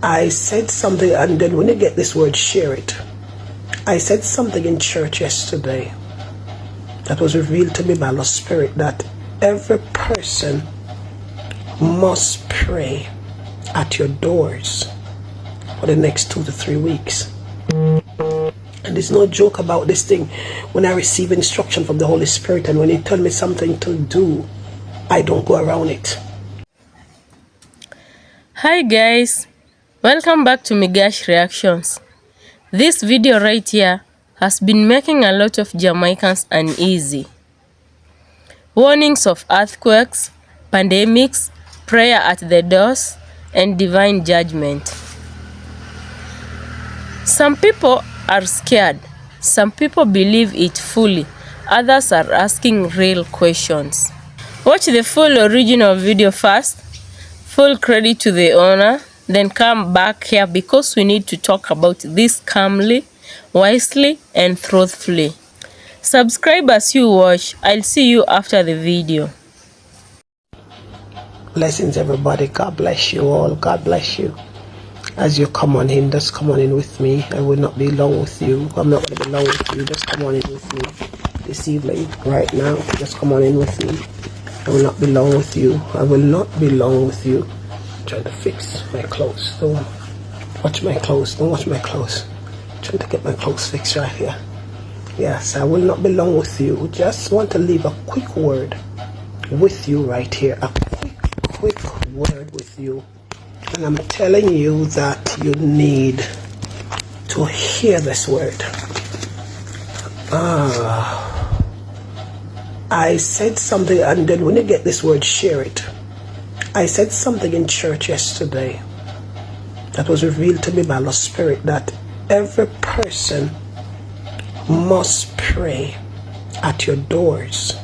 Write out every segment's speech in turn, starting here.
I said something, and then when you get this word, share it. I said something in church yesterday that was revealed to me by the Spirit, that every person must pray at your doors for the next 2 to 3 weeks. And there's no joke about this thing. When I receive instruction from the Holy Spirit and when He tells me something to do, I don't go around it. Hi guys, welcome back to Migash Reactions. This video right here has been making a lot of Jamaicans uneasy. Warnings of earthquakes, pandemics, prayer at the doors, and divine judgment. Some people are scared, some people believe it fully, others are asking real questions. Watch the full original video first. Full credit to the owner, then come back here because we need to talk about this calmly, wisely, and truthfully. Subscribe as you watch. I'll see you after the video. Blessings, everybody. God bless you all. God bless you. As you come on in, just come on in with me. I will not be long with you. I'm not going to be long with you. Just come on in with me this evening, right now. Just come on in with me. I will not be long with you. I will not be long with you. I'm trying to fix my clothes. Don't watch my clothes. Don't watch my clothes. I'm trying to get my clothes fixed right here. Yes, I will not be long with you. Just want to leave a quick word with you right here. A quick word with you. And I'm telling you that you need to hear this word. I said something, and then when you get this word, share it. I said something in church yesterday that was revealed to me by the Spirit, that every person must pray at your doors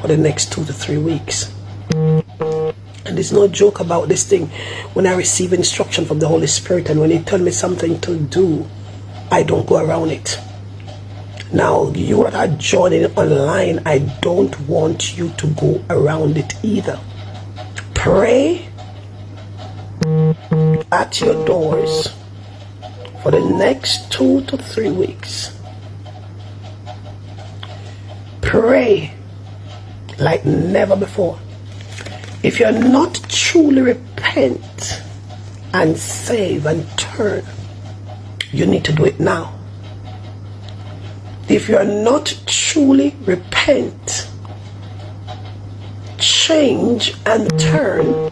for the next 2 to 3 weeks. And there's no joke about this thing. When I receive instruction from the Holy Spirit and when He tells me something to do, I don't go around it. Now, you that are joining online, I don't want you to go around it either. Pray at your doors for the next 2 to 3 weeks. Pray like never before. If you're not truly repent and save and turn, you need to do it now. If you're not truly repent, change and turn,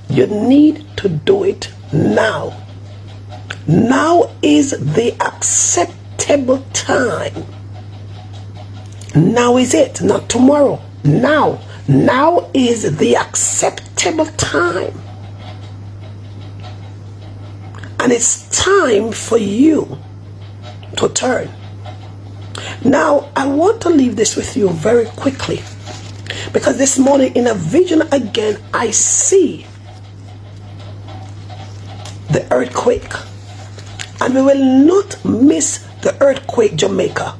you need to do it now. Now is the acceptable time. Now is it, not tomorrow. Now. Now is the acceptable time. And it's time for you to turn. Now, I want to leave this with you very quickly, because this morning in a vision again, I see the earthquake. And we will not miss the earthquake, Jamaica.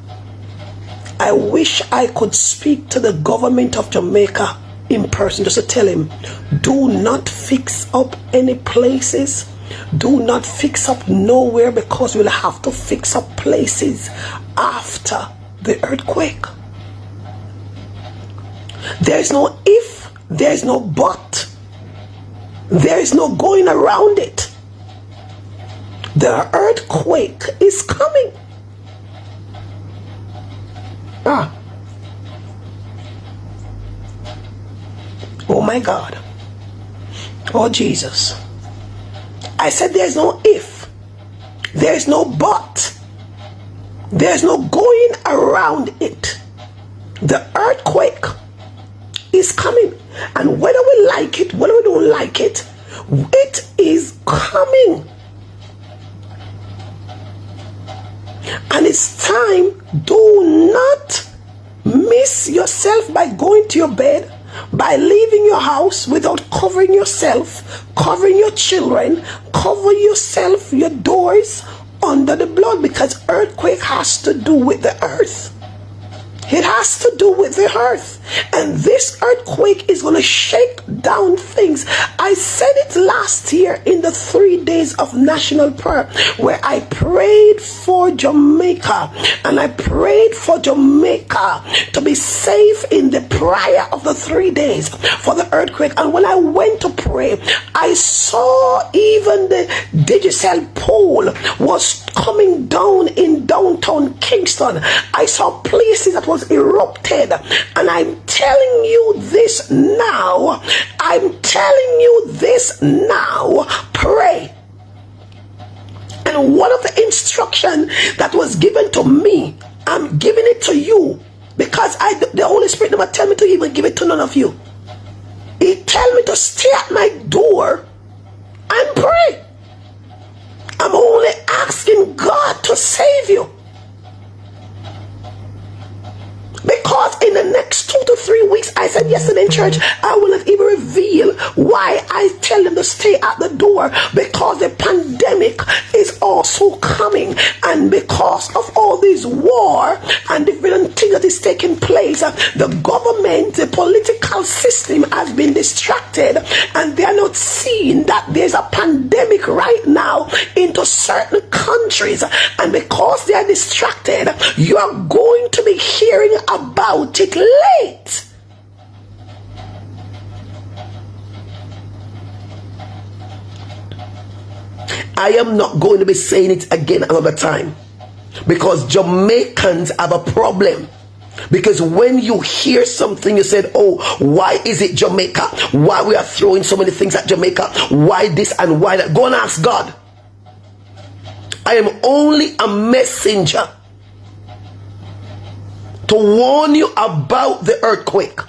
I wish I could speak to the government of Jamaica in person just to tell him, do not fix up any places. Do not fix up nowhere, because we'll have to fix up places after the earthquake. There's no if, there's no but. There is no going around it. The earthquake is coming. Oh my God. Oh Jesus. I said there's no if, there's no but, there's no going around it. The earthquake is coming. And whether we like it, whether we don't like it, it is coming. And it's time. Do not miss yourself by going to your bed, by leaving your house without covering yourself, covering your children, cover yourself, your doors under the blood, because earthquake has to do with the earth. It has to do with the earth. And this earthquake is going to shake down things. I said it last year in the 3 days of national prayer, where I prayed for Jamaica. And I prayed for Jamaica to be safe in the prayer of the 3 days for the earthquake. And when I went to pray, I saw even the digital pole was coming down in downtown Kingston. I saw places that was erupted, and I'm telling you this now. I'm telling you this now. Pray. And one of the instruction that was given to me, I'm giving it to you, because the Holy Spirit never tell me to even give it to none of you. He tell me to stay at my door and pray. I'm only asking God to save you. Because in the next 2 to 3 weeks, I said yesterday in church, I will not even reveal why I tell them to stay at the door, because the pandemic is also coming, and because of all this war and different things that is taking place, the government, the political system has been distracted, and they are not seeing that there's a pandemic right now into certain countries, and because they are distracted, you are going to be hearing about it late. I am not going to be saying it again another time, because Jamaicans have a problem. Because when you hear something, you said, oh, why is it Jamaica? Why we are throwing so many things at Jamaica? Why this and why that? Go and ask God. I am only a messenger to warn you about the earthquake.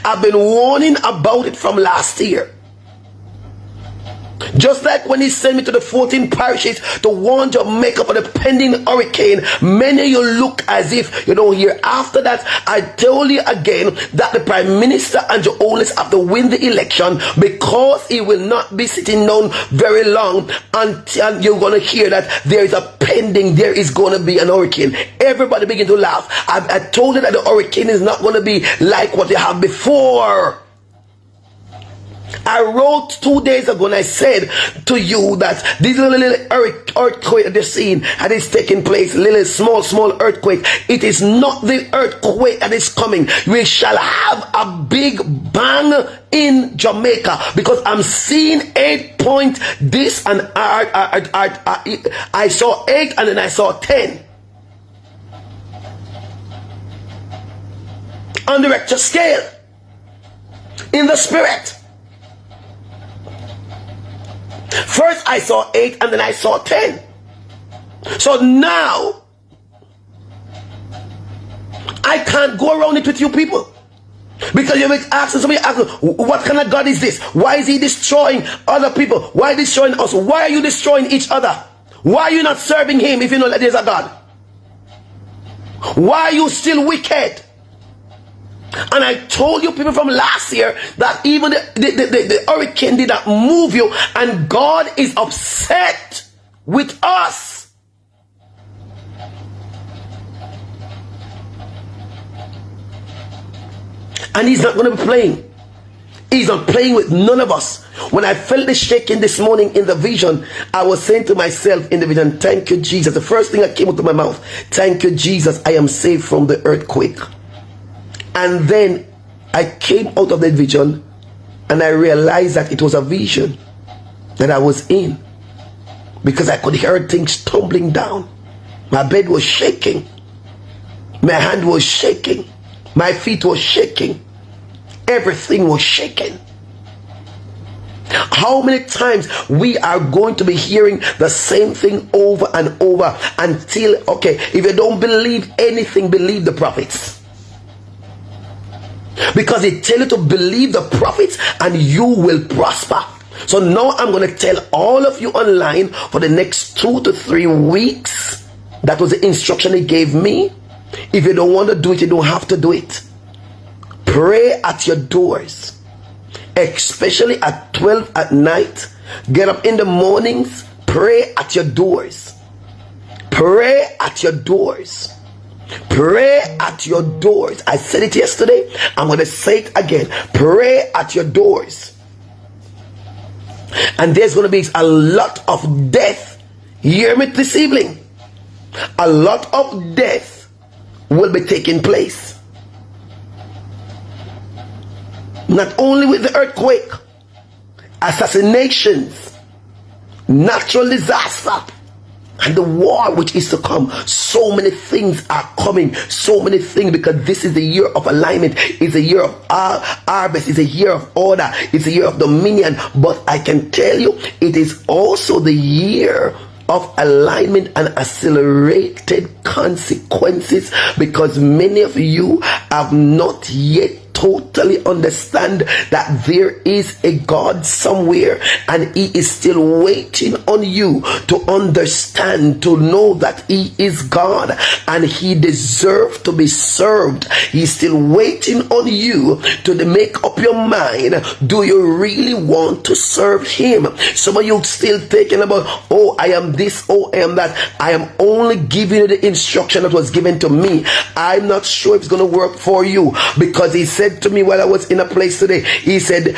I've been warning about it from last year. Just like when he sent me to the 14 parishes to warn Jamaica for the pending hurricane, many of you look as if you don't hear. After that, I told you again that the Prime Minister and your oldest have to win the election, because he will not be sitting down very long until you're going to hear that there is a pending, there is going to be an hurricane. Everybody begin to laugh. I told you that the hurricane is not going to be like what they have before. I wrote 2 days ago and I said to you that this little earthquake that they're seeing that is taking place, little small earthquake, it is not the earthquake that is coming. We shall have a big bang in Jamaica, because I'm seeing 8 point this, and I saw 8 and then I saw 10 on the Richter scale in the spirit. First I saw 8 and then I saw 10. So now I can't go around it with you people, because you're asking somebody, what kind of God is this? Why is he destroying other people? Why destroying us? Why are you destroying each other? Why are you not serving him if you know that there's a God? Why are you still wicked? And I told you people from last year that even the hurricane did not move you, and God is upset with us. And he's not going to be playing. He's not playing with none of us. When I felt the shaking this morning in the vision, I was saying to myself in the vision, thank you, Jesus. The first thing that came out of my mouth, thank you, Jesus, I am saved from the earthquake. And then I came out of that vision and I realized that it was a vision that I was in, because I could hear things tumbling down. My bed was shaking. My hand was shaking. My feet were shaking. Everything was shaking. How many times we are going to be hearing the same thing over and over until, okay, if you don't believe anything, believe the prophets. Because they tell you to believe the prophets and you will prosper. So now I'm going to tell all of you online for the next 2 to 3 weeks. That was the instruction he gave me. If you don't want to do it, you don't have to do it. Pray at your doors, especially at 12 at night. Get up in the mornings, pray at your doors. Pray at your doors. Pray at your doors. I said it yesterday. I'm going to say it again. Pray at your doors. And there's going to be a lot of death. Hear me this evening. A lot of death will be taking place. Not only with the earthquake, assassinations, natural disaster, and the war which is to come. So many things are coming. So many things, because this is the year of alignment. It's a year of harvest. It's a year of order. It's a year of dominion. But I can tell you, it is also the year of alignment and accelerated consequences, because many of you have not yet totally understand that there is a God somewhere, and he is still waiting on you to understand, to know that he is God and he deserves to be served. He's still waiting on you to make up your mind. Do you really want to serve him? Some of you still thinking about, oh, I am this, oh, I am that. I am only giving you the instruction that was given to me. I'm not sure if it's going to work for you, because he said to me while I was in a place today, he said,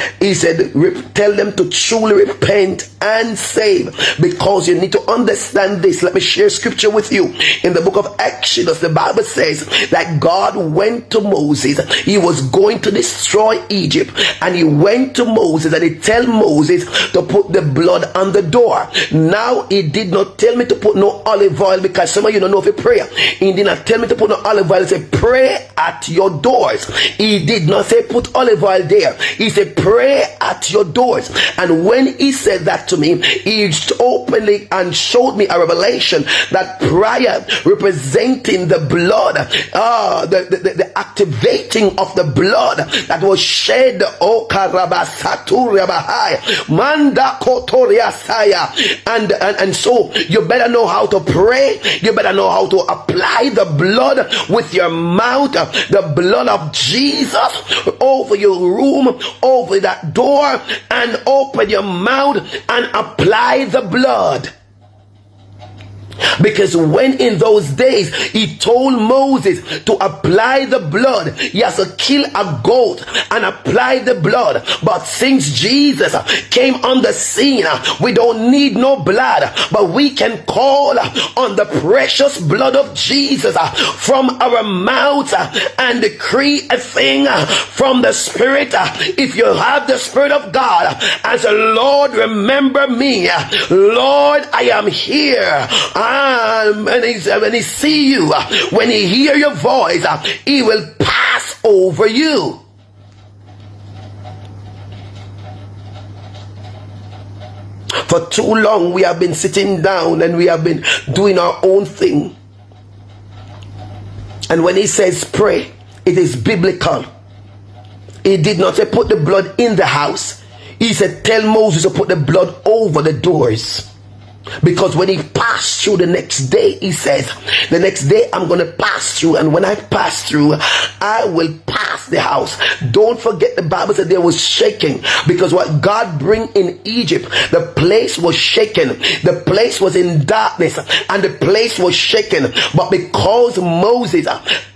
tell them to truly repent and save, because you need to understand this. Let me share scripture with you. In the book of Exodus, the Bible says that God went to Moses. He was going to destroy Egypt, and he went to Moses and he tell Moses to put the blood on the door. Now he did not tell me to put no olive oil, because some of you don't know if you pray. He did not tell me to put no olive oil. He said pray at your doors. He did not say put olive oil there. He said pray at your doors. And when he said that to me, he openly and showed me a revelation that prayer representing the blood, the activating of the blood that was shed, oh karabasatu manda kotoriasaya, and so you better know how to pray. You better know how to apply the blood with your mouth, the blood of Jesus over your room, over that door, and open your mouth and apply the blood. Because when in those days he told Moses to apply the blood, he has to kill a goat and apply the blood. But since Jesus came on the scene, we don't need no blood, but we can call on the precious blood of Jesus from our mouth and decree a thing from the Spirit. If you have the Spirit of God, as a Lord, remember me. Lord, I am here. When he see you, when he hear your voice, he will pass over you. For too long we have been sitting down and we have been doing our own thing. And when he says pray, it is biblical. He did not say put the blood in the house. He said tell Moses to put the blood over the doors. Because when he passed through the next day, he says, the next day I'm going to pass through, and when I pass through, I will pass the house. Don't forget, the Bible said there was shaking, because what God bring in Egypt, the place was shaken. The place was in darkness, and the place was shaken. But because Moses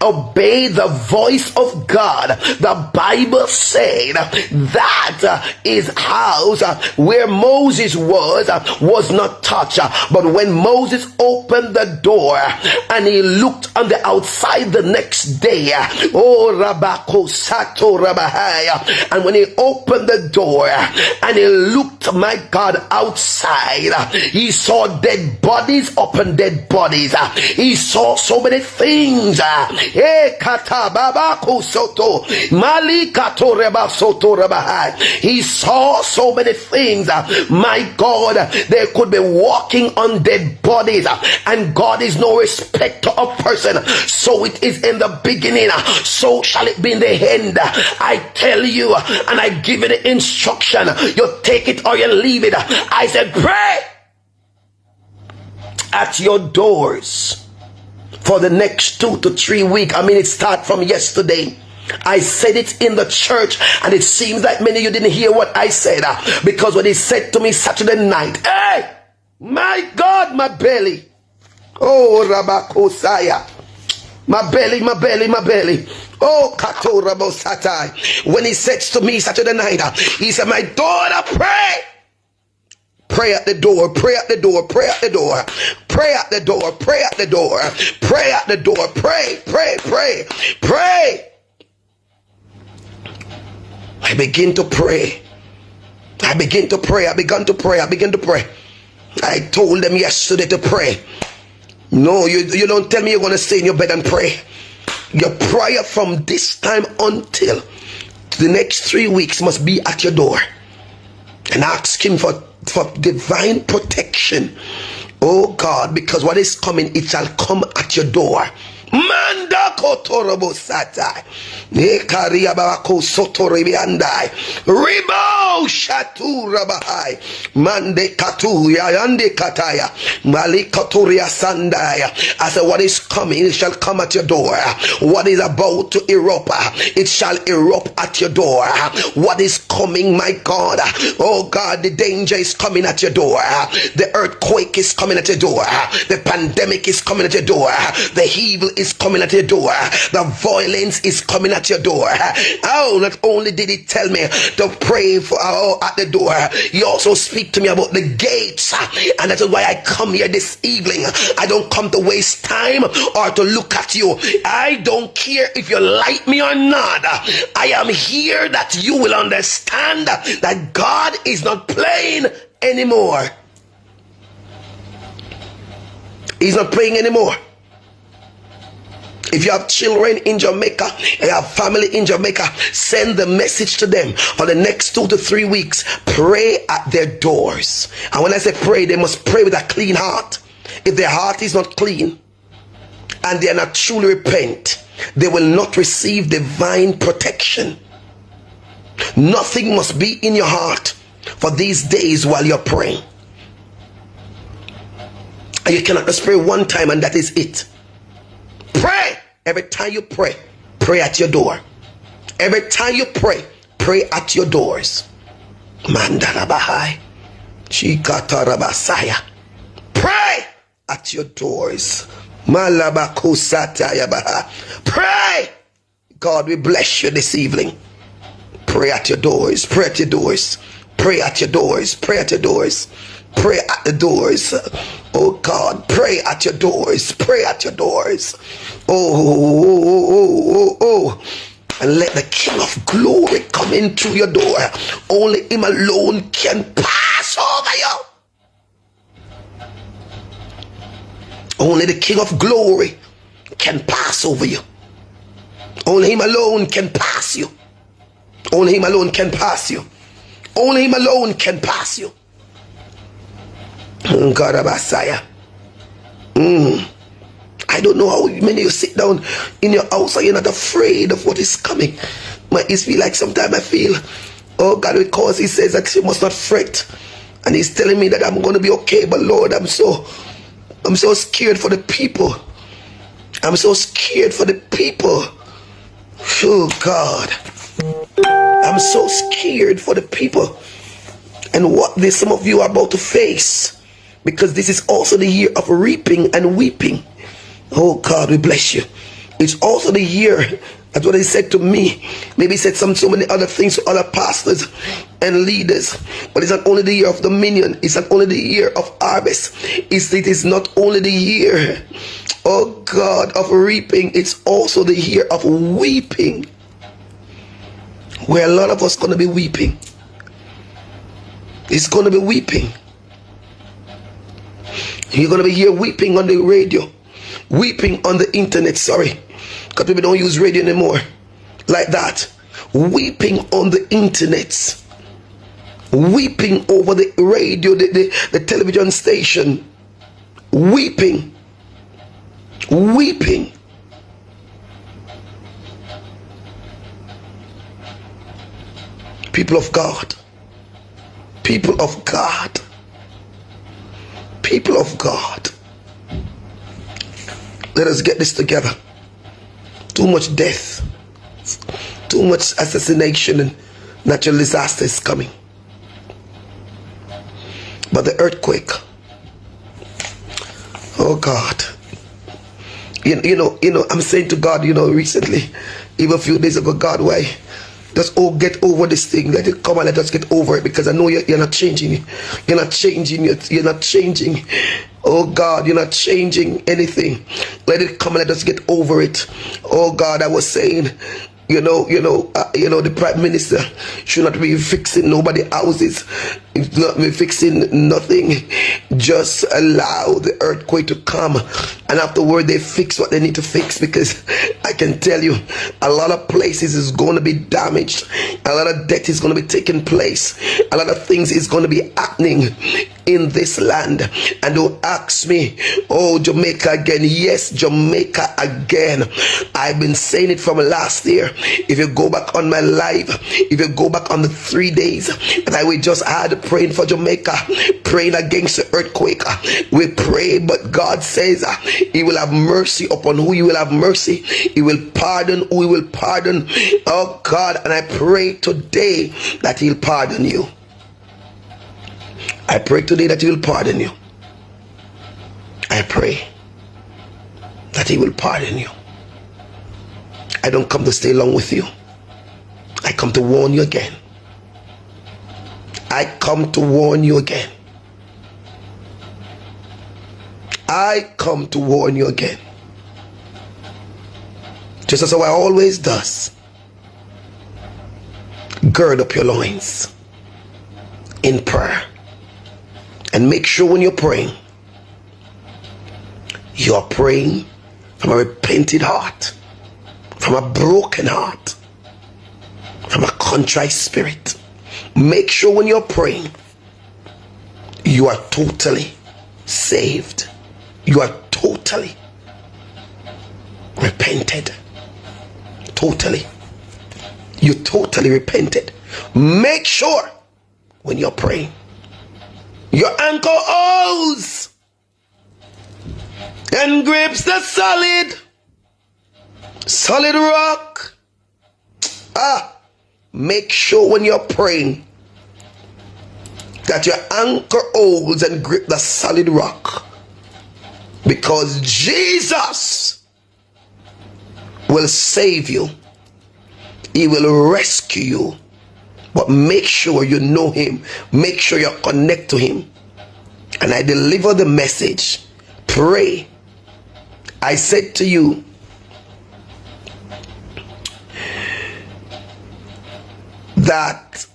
obeyed the voice of God, the Bible said that his house where Moses was not touched. But when Moses opened the door and he looked on the outside the next day, oh Rabako Sato Rabahaya, and when he opened the door and he looked, my God, outside, he saw dead bodies upon dead bodies. He saw so many things. He saw so many things. My God, there could be walking on dead bodies, and God is no respecter of person. So it is in the beginning, so shall it be in the end. I tell you, and I give you the instruction, you take it or you leave it. I said pray at your doors for the next 2 to 3 weeks. I mean, it started from yesterday. I said it in the church, and it seems like many of you didn't hear what I said, because when he said to me Saturday night, hey, my God, my belly, oh Rabakosaya, My belly, my belly, my belly. Oh, Katora Bosatai. When he says to me Saturday night, he said, my daughter, pray. Pray at the door, pray at the door, pray at the door, pray at the door, pray at the door, pray at the door, pray, pray, pray, pray. I begin to pray. I begin to pray. I began to pray. I began to pray. I told them yesterday to pray. No, you don't tell me you're going to stay in your bed and pray. Your prayer from this time until the next 3 weeks must be at your door. And ask him for divine protection. Oh God, because what is coming, it shall come at your door. Manda kotorobo satai. Nekaria babako sotoribi andai. Ribo shatu rabahai. Mande katuya yande kataya. Malikatoria sandaya. I said, what is coming, it shall come at your door. What is about to erupt, it shall erupt at your door. What is coming, my God? Oh God, the danger is coming at your door. The earthquake is coming at your door. The pandemic is coming at your door. The evil is coming at your door. The violence is coming at your door. Oh, not only did he tell me to pray for at the door, he also speak to me about the gates. And that is why I come here this evening. I don't come to waste time or to look at you. I don't care if you like me or not. I am here that you will understand that God is not playing anymore. He's not playing anymore. If you have children in Jamaica, you have family in Jamaica, send the message to them for the next 2 to 3 weeks. Pray at their doors. And when I say pray, they must pray with a clean heart. If their heart is not clean and they are not truly repent, they will not receive divine protection. Nothing must be in your heart for these days while you're praying. And you cannot just pray one time and that is it. Pray. Every time you pray, pray at your door. Every time you pray, pray at your doors. Mandarabahai. Chikatarabasaya. Pray at your doors. Malabakusatayabaha. Pray. God, we bless you this evening. Pray at your doors. Pray at your doors. Pray at your doors. Pray at your doors. Pray at the doors. Oh God, pray at your doors. Pray at your doors. Oh. And let the King of Glory come in through your door. Only him alone can pass over you. Only the King of Glory can pass over you. Only him alone can pass you. Only him alone can pass you. Only him alone can pass you. God of Messiah. I don't know how many of you sit down in your house and you're not afraid of what is coming. It feel like sometimes I feel, oh God, because he says that you must not fret. And he's telling me that I'm going to be okay. But Lord, I'm so scared for the people. I'm so scared for the people. Oh God. I'm so scared for the people. And what some of you are about to face. Because this is also the year of reaping and weeping. Oh God, we bless you. It's also the year, that's what he said to me. Maybe he said so many other things to other pastors and leaders. But it's not only the year of dominion. It's not only the year of harvest. It is not only the year, oh God, of reaping. It's also the year of weeping. Where a lot of us going to be weeping. It's going to be weeping. You're going to be here weeping on the radio, weeping on the internet, sorry, because people don't use radio anymore like that. Weeping on the internet, weeping over the radio, the television station, weeping. People of God, people of God. People of God, let us get this together. Too much death, too much assassination and natural disaster is coming. But the earthquake, oh God, I'm saying to God, recently, even a few days ago, God, why? Just get over this thing. Let it come and let us get over it, because I know you're not changing. You're not changing. You're not changing. Oh God, you're not changing anything. Let it come and let us get over it. Oh God, I was saying, the Prime Minister should not be fixing nobody's houses. It's not be fixing nothing. Just allow the earthquake to come, and afterward they fix what they need to fix, because I can tell you, a lot of places is going to be damaged. A lot of death is going to be taking place. A lot of things is going to be happening in this land. And don't ask me, oh, Jamaica again. Yes, Jamaica again. I've been saying it from last year. If you go back on my live, if you go back on the 3 days that we just had praying for Jamaica, praying against the earthquake, we pray, but God says he will have mercy upon who he will have mercy. He will pardon who he will pardon. Oh God, and I pray today that he'll pardon you. I pray today that he will pardon you. I pray that he will pardon you. I don't come to stay long with you. I come to warn you again. I come to warn you again. I come to warn you again. Just as I always does. Gird up your loins in prayer. And make sure when you're praying, you're praying from a repentant heart, from a broken heart, from a contrite spirit. Make sure when you're praying, you are totally saved. You are totally repented. Totally. You totally repented. Make sure when you're praying, your anchor holds and grips the solid rock. Make sure when you're praying that your anchor holds and grip the solid rock, because Jesus will save you. He will rescue you. But make sure you know him. Make sure you connect to him. And I deliver the message. Pray. I said to you, that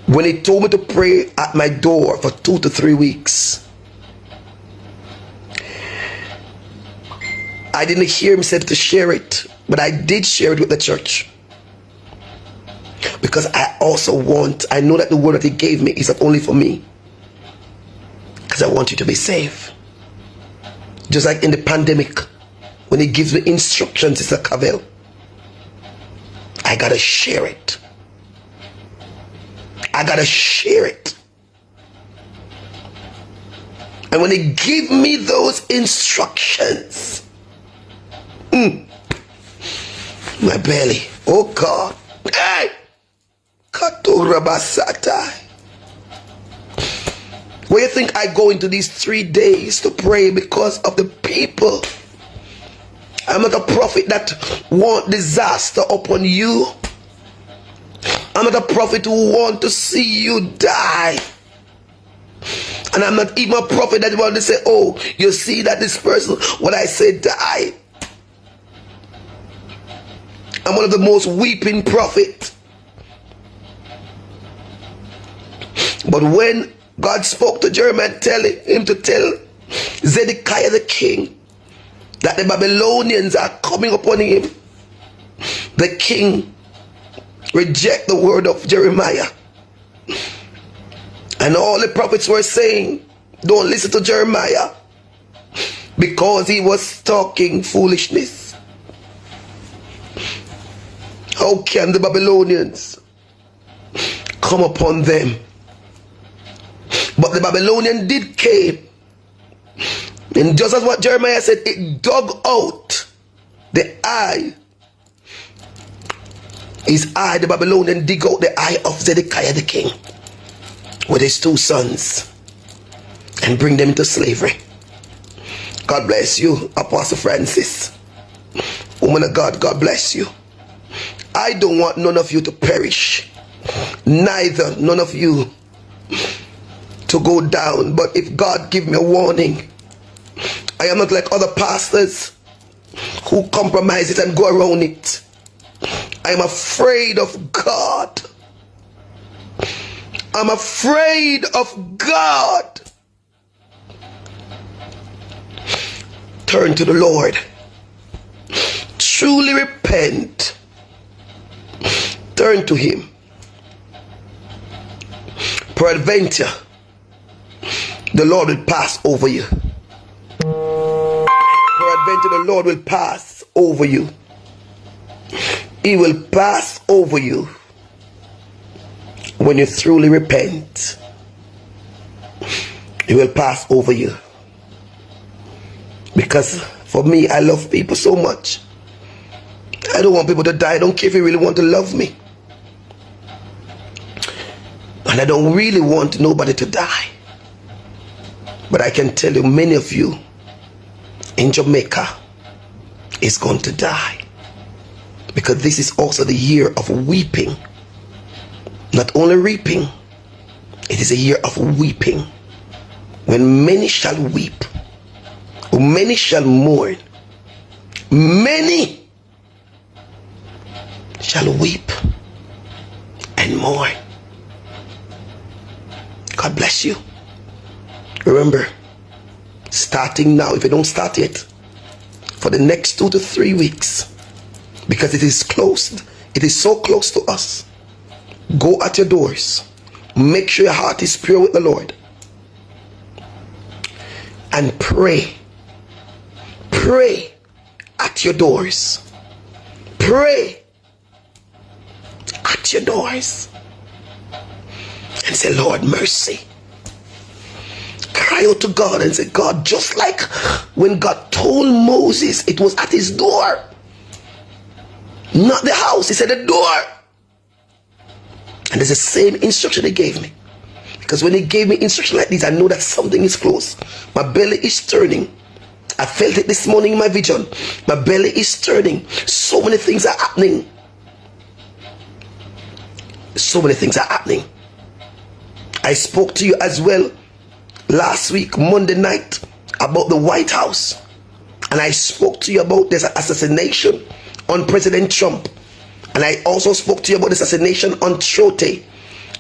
when he told me to pray at my door for 2 to 3 weeks, I didn't hear him say to share it, but I did share it with the church. Because I know that the word that he gave me is not only for me, because I want you to be safe. Just like in the pandemic, when he gives me instructions, it's a cavell. I gotta share it. I gotta share it. And when he give me those instructions, my belly, oh God, hey, where you think I go into these 3 days to pray because of the people? I'm not a prophet that want disaster upon you. I'm not a prophet who want to see you die. And I'm not even a prophet that want to say, oh, you see that this person, what I say, died. I'm one of the most weeping prophets. But when God spoke to Jeremiah, telling him to tell Zedekiah the king that the Babylonians are coming upon him, the king reject the word of Jeremiah. And all the prophets were saying, don't listen to Jeremiah, because he was talking foolishness. How can the Babylonians come upon them? But the Babylonian did came. And just as what Jeremiah said, it dug out the eye. His eye, the Babylonian dig out the eye of Zedekiah the king with his 2 sons and bring them into slavery. God bless you, Apostle Francis. Woman of God, God bless you. I don't want none of you to perish. Neither none of you to go down. But if God give me a warning, I am not like other pastors who compromise it and go around it. I am afraid of God. I'm afraid of God. Turn to the Lord. Truly repent. Turn to Him. Peradventure, the Lord will pass over you. Peradventure, the Lord will pass over you. He will pass over you when you truly repent. He will pass over you. Because for me, I love people so much. I don't want people to die. I don't care if you really want to love me. And I don't really want nobody to die. But I can tell you, many of you in Jamaica is going to die. Because this is also the year of weeping. Not only reaping, it is a year of weeping. When many shall weep, many shall mourn, many shall weep and mourn. God bless you. Remember, starting now, if you don't start yet, for the next 2 to 3 weeks, because it is closed, it is so close to us. Go at your doors. Make sure your heart is pure with the Lord. And pray. Pray at your doors. Pray at your doors. And say, Lord, mercy. Cry out to God and say, God, just like when God told Moses, it was at his door. Not the house, he said the door. And it's the same instruction he gave me. Because when he gave me instruction like this, I know that something is close. My belly is turning. I felt it this morning in my vision. My belly is turning. So many things are happening. So many things are happening. I spoke to you as well last week, Monday night, about the White House. And I spoke to you about this assassination on President Trump. And I also spoke to you about the assassination on Chote.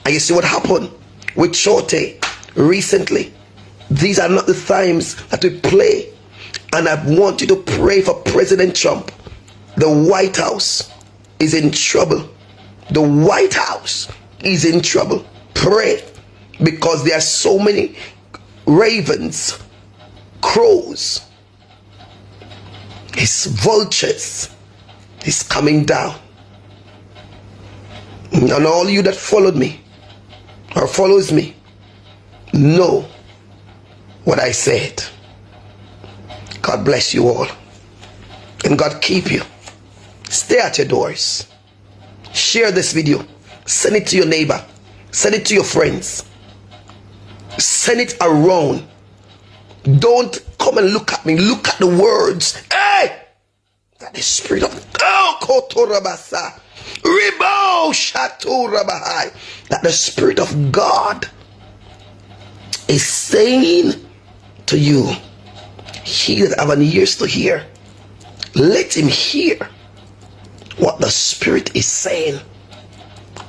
And you see what happened with Chote recently. These are not the times that we play. And I want you to pray for President Trump. The White House is in trouble. The White House is in trouble. Pray. Because there are so many ravens, crows, his vultures is coming down. And all you that followed me or follows me know what I said. God bless you all. And God keep you. Stay at your doors. Share this video. Send it to your neighbor. Send it to your friends. Send it around. Don't come and look at me. Look at the words. Hey! That the spirit of that the spirit of God is saying to you, he that have an ears to hear, let him hear what the Spirit is saying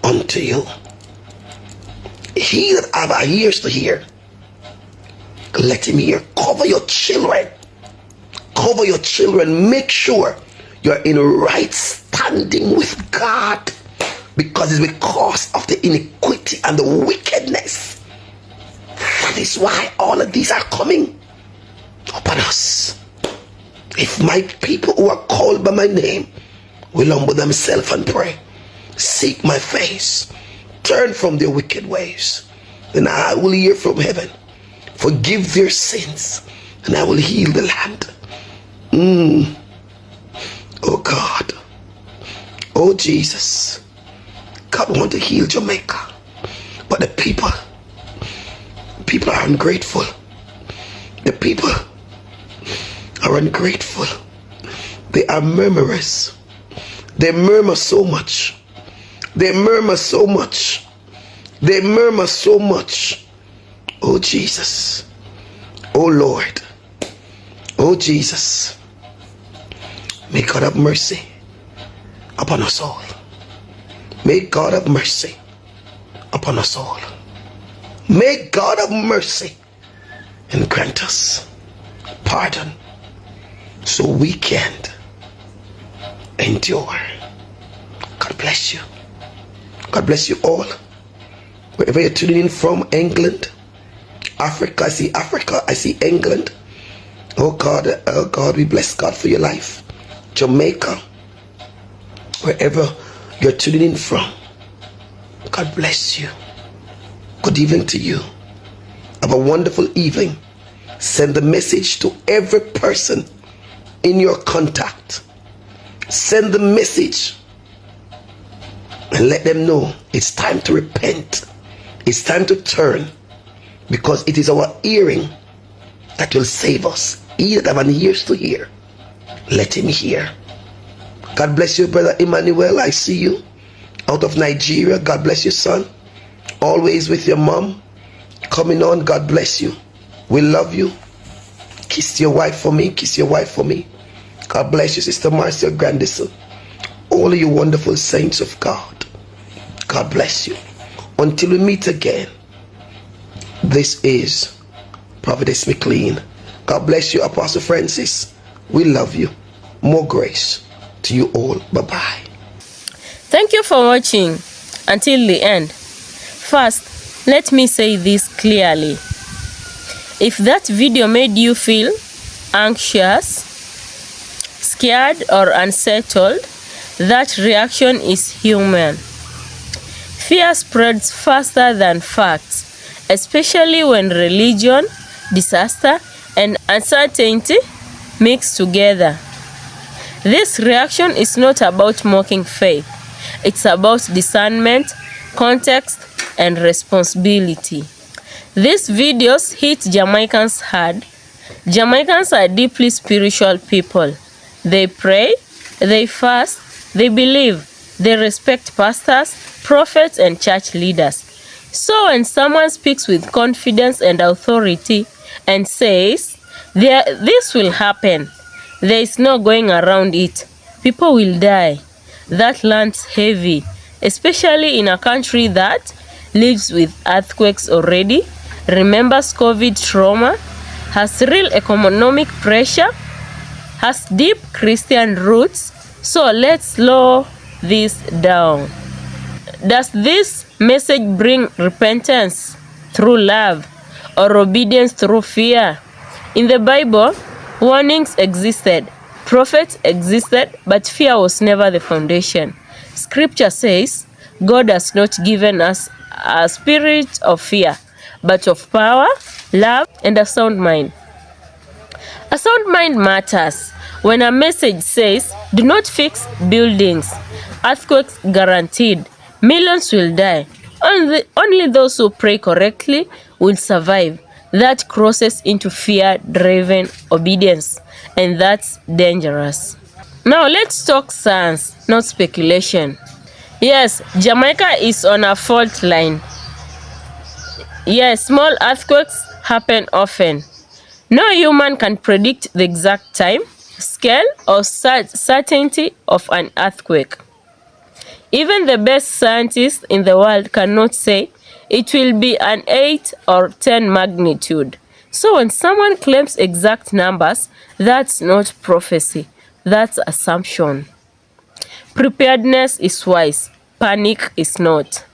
unto you. He that have ears to hear, let him hear. Cover your children. Cover your children. Make sure you're in right standing with God, because it's because of the iniquity and the wickedness. That is why all of these are coming upon us. If my people who are called by my name will humble themselves and pray, seek my face, turn from their wicked ways, then I will hear from heaven, forgive their sins, and I will heal the land. Oh God. Oh Jesus. God want to heal Jamaica, but the people are ungrateful. The people are ungrateful. They are murmurers. They murmur so much. They murmur so much. They murmur so much. Oh Jesus. Oh Lord. Oh Jesus. May God have mercy upon us all. May God have mercy upon us all. May God have mercy and grant us pardon so we can endure. God bless you. God bless you all. Wherever you're tuning in from, England, Africa, I see England. Oh God, we bless God for your life. Jamaica, wherever you're tuning in from, God bless you. Good evening to you. Have a wonderful evening. Send the message to every person in your contact. Send the message and let them know it's time to repent. It's time to turn, because it is our hearing that will save us. He that have an ears to hear, let him hear. God bless you, Brother Emmanuel. I see you out of Nigeria. God bless you, son. Always with your mom. Coming on. God bless you. We love you. Kiss your wife for me. Kiss your wife for me. God bless you, Sister Marcia Grandison. All of you wonderful saints of God. God bless you. Until we meet again, this is Prophetess McLean. God bless you, Apostle Francis. We love you. More grace to you all. Bye-bye. Thank you for watching until the end. First, let me say this clearly. If that video made you feel anxious, scared, or unsettled, that reaction is human. Fear spreads faster than facts, especially when religion, disaster, and uncertainty mix together. This reaction is not about mocking faith. It's about discernment, context, and responsibility. These videos hit Jamaicans hard. Jamaicans are deeply spiritual people. They pray, they fast, they believe, they respect pastors, prophets, and church leaders. So when someone speaks with confidence and authority and says, this will happen, there is no going around it, people will die, that lands heavy, especially in a country that lives with earthquakes already, remembers COVID trauma, has real economic pressure, has deep Christian roots. So let's slow this down. Does this message bring repentance through love or obedience through fear? In the Bible, warnings existed, prophets existed, but fear was never the foundation. Scripture says, God has not given us a spirit of fear, but of power, love, and a sound mind. A sound mind matters. When a message says, do not fix buildings, earthquakes guaranteed, millions will die, only those who pray correctly will survive, that crosses into fear-driven obedience, and that's dangerous. Now let's talk science, not speculation. Yes, Jamaica is on a fault line. Yes, small earthquakes happen often. No human can predict the exact time, scale, or certainty of an earthquake. Even the best scientists in the world cannot say it will be an 8 or 10 magnitude. So when someone claims exact numbers, that's not prophecy, that's assumption. Preparedness is wise, panic is not.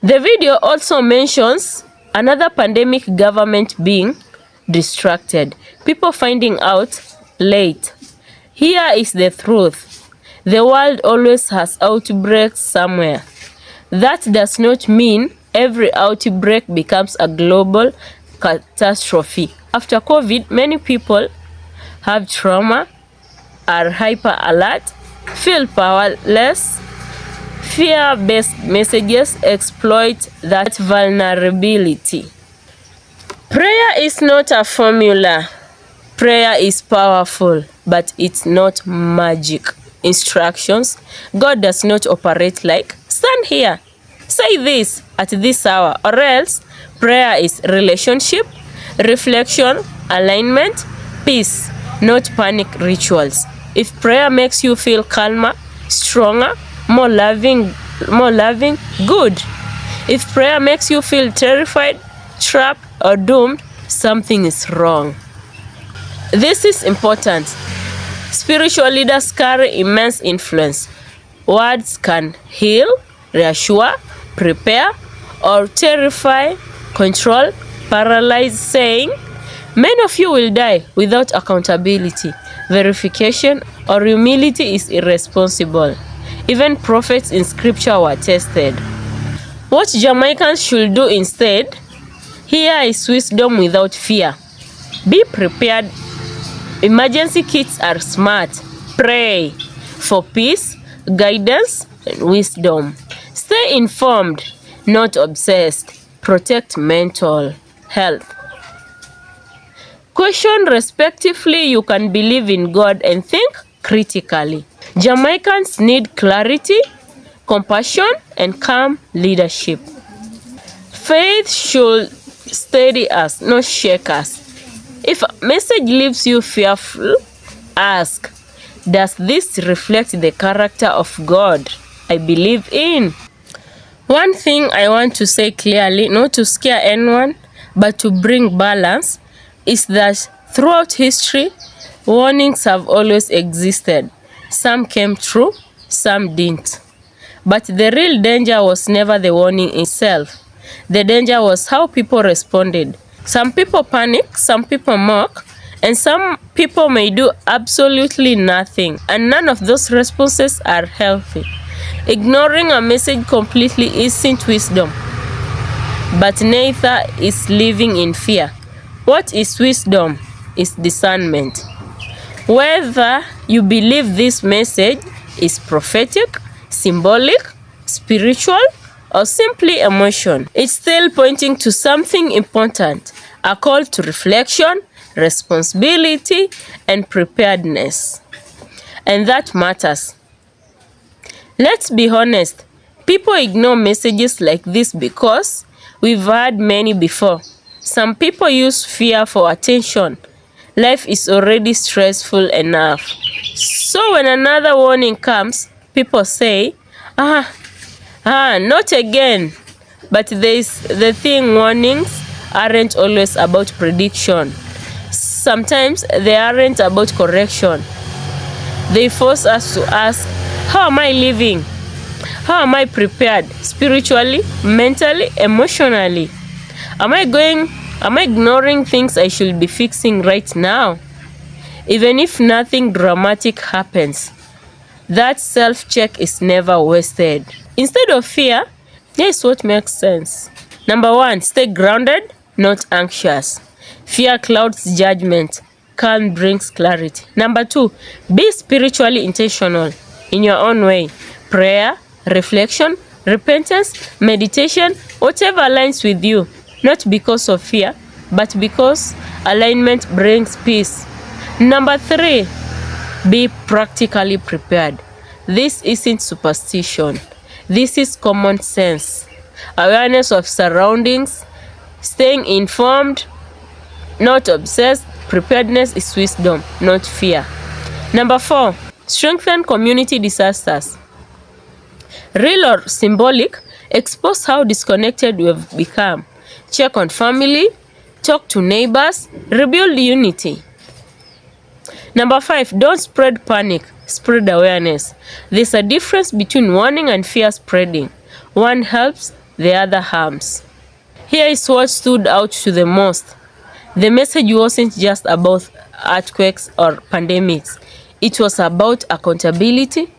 The video also mentions another pandemic, government being distracted, people finding out late. Here is the truth. The world always has outbreaks somewhere. That does not mean every outbreak becomes a global catastrophe. After COVID, many people have trauma, are hyper alert, feel powerless. Fear-based messages exploit that vulnerability. Prayer is not a formula. Prayer is powerful, but it's not magic instructions. God does not operate like, stand here, say this at this hour, or else. Prayer is relationship, reflection, alignment, peace, not panic rituals. If prayer makes you feel calmer, stronger, more loving, good. If prayer makes you feel terrified, trapped, or doomed, something is wrong. This is important. Spiritual leaders carry immense influence. Words can heal, reassure, prepare, or terrify, control, paralyze, saying, many of you will die without accountability, verification, or humility is irresponsible. Even prophets in scripture were tested. What Jamaicans should do instead? Here is wisdom without fear. Be prepared. Emergency kits are smart. Pray for peace, guidance, and wisdom. Stay informed, not obsessed. Protect mental health. Question respectively, you can believe in God and think critically. Jamaicans need clarity, compassion, and calm leadership. Faith should steady us, not shake us. If a message leaves you fearful, ask, does this reflect the character of God I believe in? One thing I want to say clearly, not to scare anyone, but to bring balance, is that throughout history, warnings have always existed. Some came true, some didn't. But the real danger was never the warning itself. The danger was how people responded. Some people panic, some people mock, and some people may do absolutely nothing, and none of those responses are healthy. Ignoring a message completely isn't wisdom, but neither is living in fear. What is wisdom? Is discernment. Whether you believe this message is prophetic, symbolic, spiritual, or simply emotion, it's still pointing to something important, a call to reflection, responsibility, and preparedness. And that matters. Let's be honest, people ignore messages like this because we've had many before. Some people use fear for attention. Life is already stressful enough. So when another warning comes, people say, not again. But the thing, warnings aren't always about prediction. Sometimes they aren't about correction. They force us to ask, how am I living? How am I prepared spiritually, mentally, emotionally? Am I ignoring things I should be fixing right now? Even if nothing dramatic happens, that self-check is never wasted. Instead of fear, here's what makes sense. Number 1, stay grounded, not anxious. Fear clouds judgment. Calm brings clarity. Number 2, be spiritually intentional in your own way. Prayer, reflection, repentance, meditation, whatever aligns with you. Not because of fear, but because alignment brings peace. Number 3, be practically prepared. This isn't superstition. This is common sense. Awareness of surroundings, staying informed, not obsessed. Preparedness is wisdom, not fear. Number 4, strengthen community disasters. Real or symbolic, expose how disconnected we have become. Check on family, talk to neighbors, rebuild unity. Number 5, don't spread panic, spread awareness. There's a difference between warning and fear spreading. One helps, the other harms. Here is what stood out to the most. The message wasn't just about earthquakes or pandemics. It was about accountability,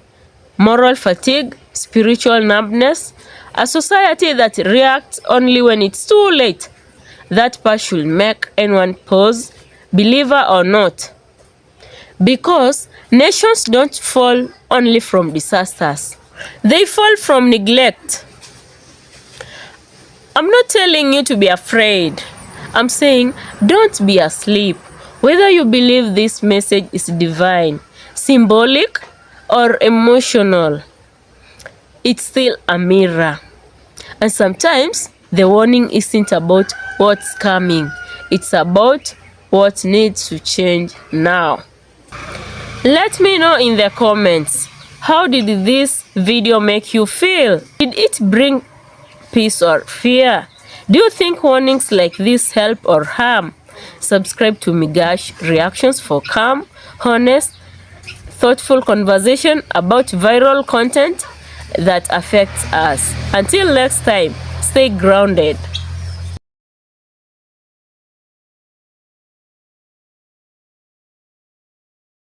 moral fatigue, spiritual numbness, a society that reacts only when it's too late. That part should make anyone pause, believer or not. Because nations don't fall only from disasters. They fall from neglect. I'm not telling you to be afraid. I'm saying don't be asleep. Whether you believe this message is divine, symbolic, or emotional, it's still a mirror. And sometimes the warning isn't about what's coming, it's about what needs to change now. Let me know in the comments, how did this video make you feel? Did it bring peace or fear? Do you think warnings like this help or harm? Subscribe to Migash Reactions for calm, honest, thoughtful conversation about viral content that affects us. Until next time, stay grounded.